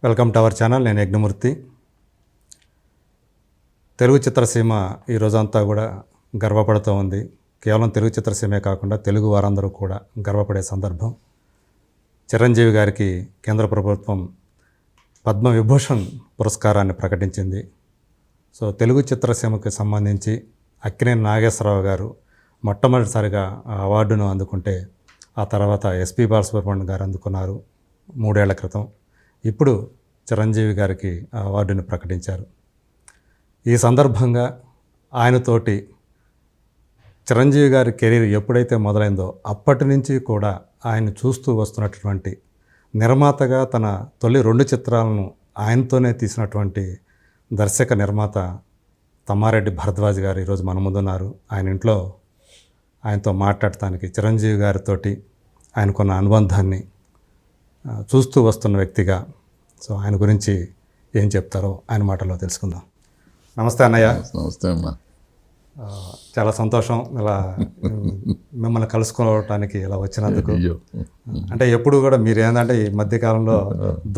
Welcome to our channel. నేను యజ్ఞమూర్తి. తెలుగు చిత్రసీమ ఈ రోజంతా కూడా గర్వపడుతూ ఉంది. కేవలం తెలుగు చిత్రసీమే కాకుండా తెలుగు వారందరూ కూడా గర్వపడే సందర్భం. చిరంజీవి గారికి కేంద్ర ప్రభుత్వం పద్మవిభూషణ్ పురస్కారాన్ని ప్రకటించింది. సో తెలుగు చిత్రసీమకు సంబంధించి అక్కినేని నాగేశ్వరరావు గారు మొట్టమొదటిసారిగా ఆ అవార్డును అందుకుంటే, ఆ తర్వాత ఎస్పి బాలసుబ్రహ్మణ్యం గారు అందుకున్నారు 3 ఏళ్ల క్రితం. ఇప్పుడు చిరంజీవి గారికి ఆ అవార్డుని ప్రకటించారు. ఈ సందర్భంగా ఆయనతోటి చిరంజీవి గారి కెరీర్ ఎప్పుడైతే మొదలైందో అప్పటి నుంచి కూడా ఆయన చూస్తూ వస్తున్నటువంటి నిర్మాతగా తన తొలి 2 చిత్రాలను ఆయనతోనే తీసినటువంటి దర్శక నిర్మాత తమ్మారెడ్డి భరద్వాజ్ గారు ఈరోజు మన ముందున్నారు. ఆయన ఇంట్లో ఆయనతో మాట్లాడటానికి, చిరంజీవి గారితోటి ఆయనకున్న అనుబంధాన్ని చూస్తూ వస్తున్న వ్యక్తిగా, సో ఆయన గురించి ఏం చెప్తారో ఆయన మాటల్లో తెలుసుకుందాం. నమస్తే అన్నయ్య. నమస్తే అమ్మా. చాలా సంతోషం ఇలా మిమ్మల్ని కలుసుకోవటానికి ఇలా వచ్చినందుకు. అంటే ఎప్పుడు కూడా మీరు ఏంటంటే ఈ మధ్యకాలంలో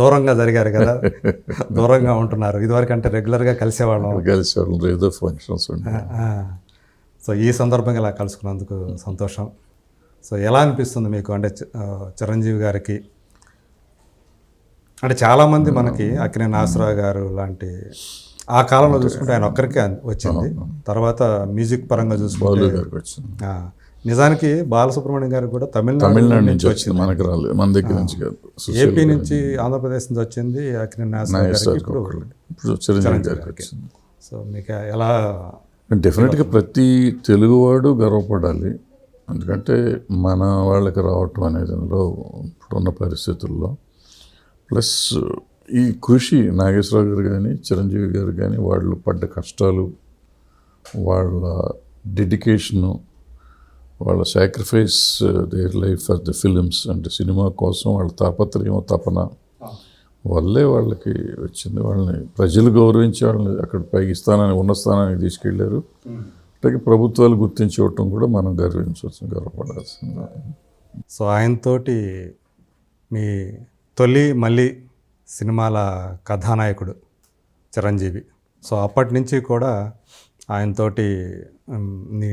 దూరంగా జరిగారు కదా, దూరంగా ఉంటున్నారు. ఇదివరకు అంటే రెగ్యులర్గా కలిసేవాళ్ళం ఏదో ఫంక్షన్స్. సో ఈ సందర్భంగా ఇలా కలుసుకున్నందుకు సంతోషం. సో ఎలా అనిపిస్తుంది మీకు? అంటే చిరంజీవి గారికి అంటే చాలామంది మనకి అక్కినేని నాగేశ్వరరావు గారు లాంటి ఆ కాలంలో చూసుకుంటే ఆయన ఒక్కరికే వచ్చింది. తర్వాత మ్యూజిక్ పరంగా చూసుకుంటే నిజానికి బాలసుబ్రహ్మణ్యం గారికి కూడా తమిళనాడు నుంచి వచ్చింది, మనకి రాలేదు, మన దగ్గర నుంచి కాదు. ఏపీ నుంచి, ఆంధ్రప్రదేశ్ నుంచి వచ్చింది అక్కినేని నాగేశ్వరరావు గారికి, ఇప్పుడు చిరంజీవి గారికి. సో మీకు ఎలా? డెఫినెట్గా ప్రతి తెలుగువాడు గర్వపడాలి. ఎందుకంటే మన వాళ్ళకి రావటం అనేది ఇప్పుడున్న పరిస్థితుల్లో, ప్లస్ ఈ కృషి నాగేశ్వరరావు గారు కానీ చిరంజీవి గారు కానీ వాళ్ళు పడ్డ కష్టాలు, వాళ్ళ డెడికేషను, వాళ్ళ sacrifice their life for the films, అంటే సినిమా కోసం వాళ్ళ తాపత్రయం, తపన వల్లే వాళ్ళకి వచ్చింది. వాళ్ళని ప్రజలు గౌరవించి వాళ్ళని అక్కడ పైకి స్థానానికి, ఉన్న స్థానానికి తీసుకెళ్ళారు. అలాగే ప్రభుత్వాలు గుర్తించవటం కూడా మనం గర్వించవచ్చు, గర్వపడాల్సింది. సో ఆయనతోటి మీ తొలి మళ్ళీ సినిమాల కథానాయకుడు చిరంజీవి. సో అప్పటి నుంచి కూడా ఆయనతోటి నీ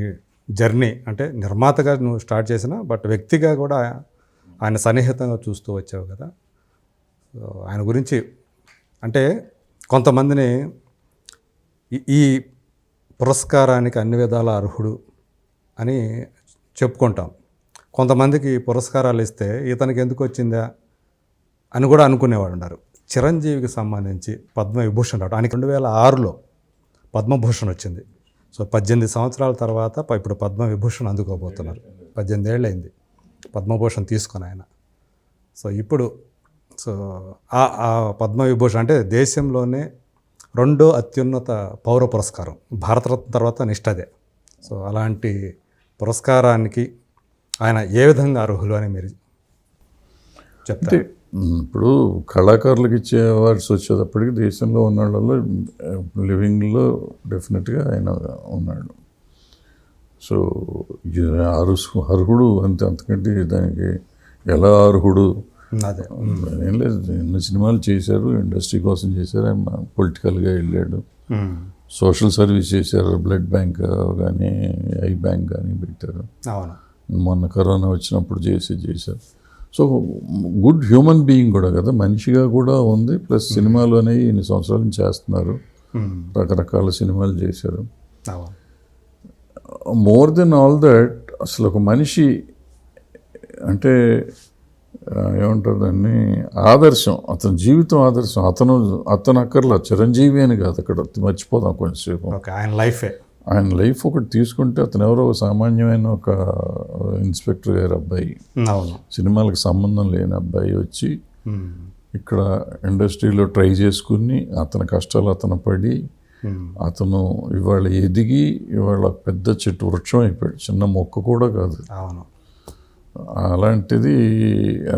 జర్నీ, అంటే నిర్మాతగా నువ్వు స్టార్ట్ చేసిన, బట్ వ్యక్తిగా కూడా ఆయన సన్నిహితంగా చూస్తూ వచ్చావు కదా. సో ఆయన గురించి అంటే కొంతమందిని ఈ పురస్కారానికి అన్ని విధాల అర్హుడు అని చెప్పుకుంటాం. కొంతమందికి పురస్కారాలు ఇస్తే ఇతనికి ఎందుకు వచ్చిందా అని కూడా అనుకునేవాడు ఉన్నారు. చిరంజీవికి సంబంధించి పద్మవిభూషణ్ రావడం, ఆయనకి 2006లో పద్మభూషణ్ వచ్చింది. సో 18 సంవత్సరాల తర్వాత ఇప్పుడు పద్మవిభూషణ్ అందుకోబోతున్నారు. 18 ఏళ్ళు అయింది పద్మభూషణ్ తీసుకొని ఆయన. సో ఇప్పుడు ఆ పద్మవిభూషణ్ అంటే దేశంలోనే 2వ అత్యున్నత పౌర పురస్కారం, భారతరత్న తర్వాత నిష్టదే. సో అలాంటి పురస్కారానికి ఆయన ఏ విధంగా అర్హులు అని మీరు చెప్తారు? ఇప్పుడు కళాకారులకు ఇచ్చే అవార్డ్స్ వచ్చేటప్పటికి దేశంలో ఉన్న వాళ్ళలో లివింగ్లో డెఫినెట్గా ఆయన ఉన్నాడు. సో అర్హుడు అంతకంటే దానికి ఎలా అర్హుడు ఏం లేదు. ఎన్నో సినిమాలు చేశారు, ఇండస్ట్రీ కోసం చేశారు. ఆయన పొలిటికల్గా వెళ్ళాడు, సోషల్ సర్వీస్ చేశారు, బ్లడ్ బ్యాంక్ కానీ ఐ బ్యాంక్ కానీ పెట్టారు. మొన్న కరోనా వచ్చినప్పుడు చేశారు. సో గుడ్ హ్యూమన్ బీయింగ్ కూడా కదా, మనిషిగా కూడా ఉంది. ప్లస్ సినిమాలు అనేవి ఇన్ని సంవత్సరాల నుంచి చేస్తున్నారు, రకరకాల సినిమాలు చేశారు. మోర్ దెన్ ఆల్ దట్, అసలు ఒక మనిషి అంటే ఏమంటారు దాన్ని, ఆదర్శం, అతని జీవితం ఆదర్శం. అతను అక్కర్లా చిరంజీవి అని కాదు, అక్కడ మర్చిపోదాం కొంచెంసేపు. ఆయన లైఫ్ ఒకటి తీసుకుంటే అతను ఎవరో ఒక సామాన్యమైన ఒక ఇన్స్పెక్టర్ గారి అబ్బాయి, సినిమాలకు సంబంధం లేని అబ్బాయి వచ్చి ఇక్కడ ఇండస్ట్రీలో ట్రై చేసుకుని అతని కష్టాలు అతను పడి అతను ఇవాళ ఎదిగి ఇవాళ పెద్ద చెట్టు వృక్షం అయిపోయాడు. చిన్న మొక్క కూడా కాదు. అలాంటిది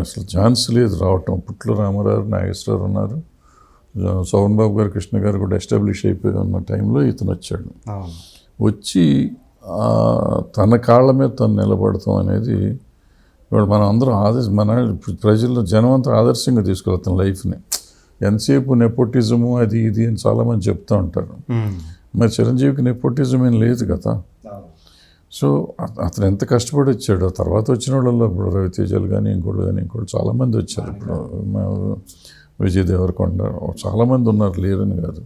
అసలు ఛాన్స్ లేదు రావటం. పుట్ల రామారావు, నాగేశ్వరరావు ఉన్నారు, సోమన్ బాబు గారు, కృష్ణ గారు కూడా ఎస్టాబ్లిష్ అయిపోయి ఉన్న టైంలో ఇతను వచ్చాడు. వచ్చి తన కాళ్ళ మీద తను నిలబడతాం అనేది ఇవాళ మనం అందరం మన ప్రజల్లో జనం అంతా ఆదర్శంగా తీసుకోవాలి అతని లైఫ్ని. ఎంతసేపు నెపోటిజము అది ఇది అని చాలామంది చెప్తూ ఉంటారు. మరి చిరంజీవికి నెపోటిజం ఏం లేదు కదా. సో అతను ఎంత కష్టపడి వచ్చాడో, తర్వాత వచ్చిన వాళ్ళలో ఇప్పుడు రవితేజలు కానీ ఇంకోళ్ళు చాలామంది వచ్చారు. ఇప్పుడు విజయ్ దేవరకొండ చాలామంది ఉన్నారు, లేరని కాదు.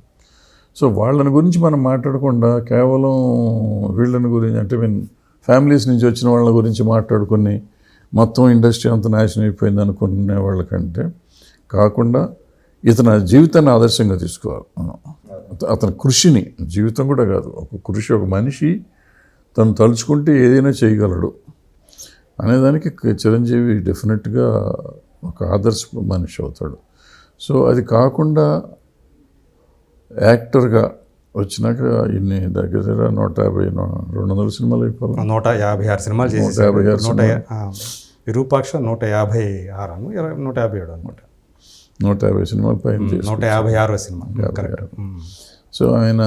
సో వాళ్ళని గురించి మనం మాట్లాడకుండా కేవలం వీళ్ళని గురించి అంటే ఫ్యామిలీస్ నుంచి వచ్చిన వాళ్ళ గురించి మాట్లాడుకుని మొత్తం ఇండస్ట్రీ అంతా నాశనం అయిపోయింది అనుకునే వాళ్ళకంటే కాకుండా ఇతని జీవితాన్ని ఆదర్శంగా తీసుకోవాలి. అతని కృషిని, జీవితం కూడా కాదు, ఒక కృషి, ఒక మనిషి తను తలుచుకుంటే ఏదైనా చేయగలడు అనేదానికి చిరంజీవి డెఫినెట్గా ఒక ఆదర్శ మనిషి అవుతాడు. సో అది కాకుండా యాక్టర్గా వచ్చినాక ఇన్ని దగ్గర 150-200 సినిమాలు అయిపోవాలి. 156 సినిమాలు చేసి 156 విరూపాక్ష 156 157 అనమాట. 150 సినిమాల పైన 156 సినిమా. సో ఆయన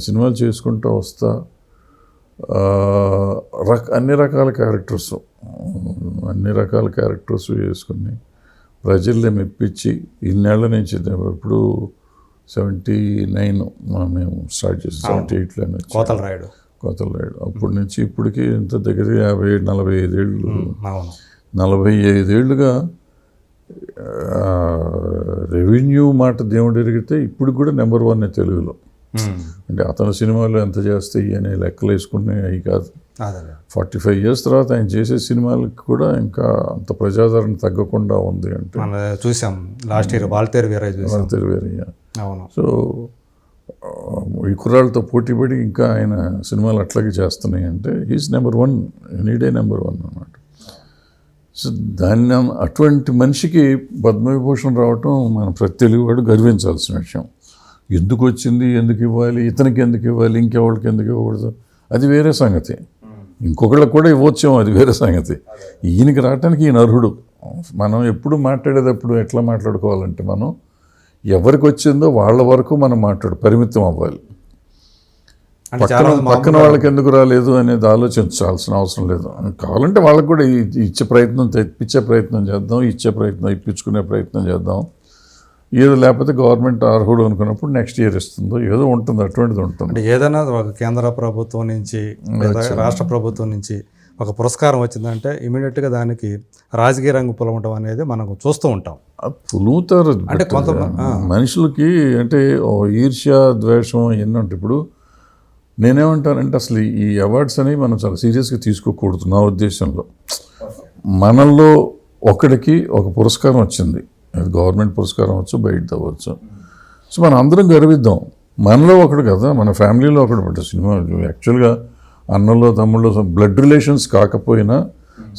సినిమాలు చేసుకుంటూ వస్తా అన్ని రకాల క్యారెక్టర్స్ వేసుకుని ప్రజల్ని మెప్పించి ఇన్నేళ్ల నుంచి ఇప్పుడు 79 మేము స్టార్ట్ చేసాం, 78లోనే కోతల రాయుడు అప్పటి నుంచి ఇప్పటికి ఇంత దగ్గర 45 ఏళ్ళు 45 ఏళ్ళుగా రెవెన్యూ మాట దేవుడు ఎరిగితే ఇప్పుడు కూడా నెంబర్ 1 తెలుగులో. అంటే అతను సినిమాలు ఎంత చేస్తాయి అనే లెక్కలు వేసుకునే అవి కాదు. 45 years తర్వాత ఆయన చేసే సినిమాలకి కూడా ఇంకా అంత ప్రజాదరణ తగ్గకుండా ఉంది. అంటే చూసాం last year Waltair Veerayya. So ఈ కుర్రాళ్ళతో పోటీపడి ఇంకా ఆయన సినిమాలు అట్లాగే చేస్తున్నాయి అంటే హీస్ నెంబర్ 1, ఎనీడే నెంబర్ 1 అన్నమాట. సో దాన్ని అటువంటి మనిషికి పద్మవిభూషణ్ రావటం మన ప్రతి తెలుగువాడు గర్వించాల్సిన విషయం. ఎందుకు వచ్చింది, ఎందుకు ఇవ్వాలి, ఇతనికి ఎందుకు ఇవ్వాలి, ఇంకెవరికి ఎందుకు ఇవ్వకూడదు, అది వేరే సంగతి. ఇంకొకళ్ళకి కూడా ఇవ్వచ్చేమో, అది వేరే సంగతి. ఈయనకి రావటానికి ఈయన అర్హుడు. మనం ఎప్పుడు మాట్లాడేటప్పుడు ఎట్లా మాట్లాడుకోవాలంటే మనం ఎవరికి వచ్చిందో వాళ్ళ వరకు మనం పరిమితం అవ్వాలి. పక్కన వాళ్ళకి ఎందుకు రాలేదు అనేది ఆలోచించాల్సిన అవసరం లేదు. కావాలంటే వాళ్ళకి కూడా తెప్పించే ప్రయత్నం చేద్దాం, ఇప్పించుకునే ప్రయత్నం చేద్దాం. ఏదో లేకపోతే గవర్నమెంట్ అర్హుడు అనుకున్నప్పుడు నెక్స్ట్ ఇయర్ ఇస్తుందో ఏదో ఉంటుంది, అటువంటిది ఉంటుంది. అంటే ఏదైనా ఒక కేంద్ర ప్రభుత్వం నుంచి రాష్ట్ర ప్రభుత్వం నుంచి ఒక పురస్కారం వచ్చిందంటే ఇమీడియట్గా దానికి రాజకీయ రంగు పులవటం అనేది మనం చూస్తూ ఉంటాం. పులుగుతారు అంటే కొంత మనుషులకి, అంటే ఈర్ష్య, ద్వేషం ఎన్ని ఉంటాయి. ఇప్పుడు నేనేమంటానంటే అసలు ఈ అవార్డ్స్ అనేవి మనం చాలా సీరియస్గా తీసుకోకూడదు. నా ఉద్దేశంలో మనల్లో ఒకడికి ఒక పురస్కారం వచ్చింది, అది గవర్నమెంట్ పురస్కారం అవ్వచ్చు, బయట అవ్వచ్చు. సో మనం అందరం గర్విద్దాం. మనలో ఒకడు కదా, మన ఫ్యామిలీలో ఒకడు. బట్ సినిమా యాక్చువల్గా అన్నలో తమ్ముళ్ళు బ్లడ్ రిలేషన్స్ కాకపోయినా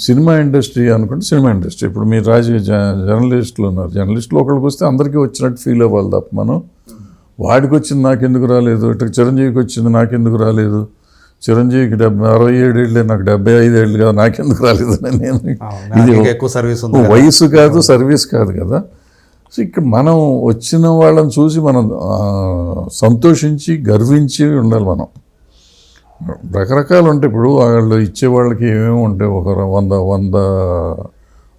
సినిమా ఇండస్ట్రీ అనుకుంటే సినిమా ఇండస్ట్రీ. ఇప్పుడు మీరు జర్నలిస్టులు ఉన్నారు, జర్నలిస్టులు ఒకరికి వస్తే అందరికీ వచ్చినట్టు ఫీల్ అవ్వాలి తప్ప మనం వాడికి వచ్చింది నాకెందుకు రాలేదు, ఇట్లా చిరంజీవికి వచ్చింది నాకెందుకు రాలేదు, చిరంజీవికి 67 ఏళ్ళే నాకు 75 ఏళ్ళు కదా నాకెందుకు రాలేదు అని నేను, ఇది వయసు కాదు, సర్వీస్ కాదు కదా. సో ఇక్కడ మనం వచ్చిన వాళ్ళని చూసి మనం సంతోషించి గర్వించి ఉండాలి. మనం రకరకాలు ఉంటాయి. ఇప్పుడు వాళ్ళు ఇచ్చే వాళ్ళకి ఏమేమి ఉంటాయి, ఒక 100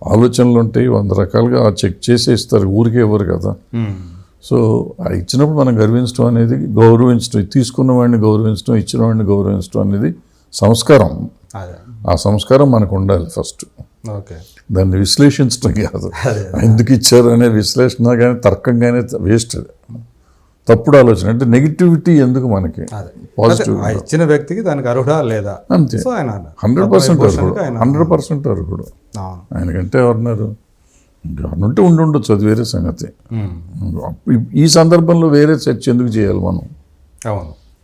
ఆలోచనలు ఉంటాయి, 100 రకాలుగా చెక్ చేసి ఇస్తారు, ఊరికే ఇవ్వరు కదా. సో ఇచ్చినప్పుడు మనం గర్వించడం అనేది, గౌరవించడం, తీసుకున్న వాడిని గౌరవించడం, ఇచ్చిన వాడిని గౌరవించడం అనేది సంస్కారం. ఆ సంస్కారం మనకు ఉండాలి ఫస్ట్. దాన్ని విశ్లేషించడం కాదు, ఎందుకు ఇచ్చారు అనే విశ్లేషణ కానీ తర్కం కానీ వేస్ట్. అది తప్పుడు ఆలోచన. అంటే నెగిటివిటీ ఎందుకు మనకి, పాజిటివ్ ఇచ్చిన వ్యక్తికి దానికి అర్హుడా లేదా అంతే. 100% అర్హుడు. ఆయనకంటే ఎవరున్నారు, ఉంటే ఉండొచ్చు, అది వేరే సంగతి. ఈ సందర్భంలో వేరే చర్చ ఎందుకు చేయాలి మనం? అవును.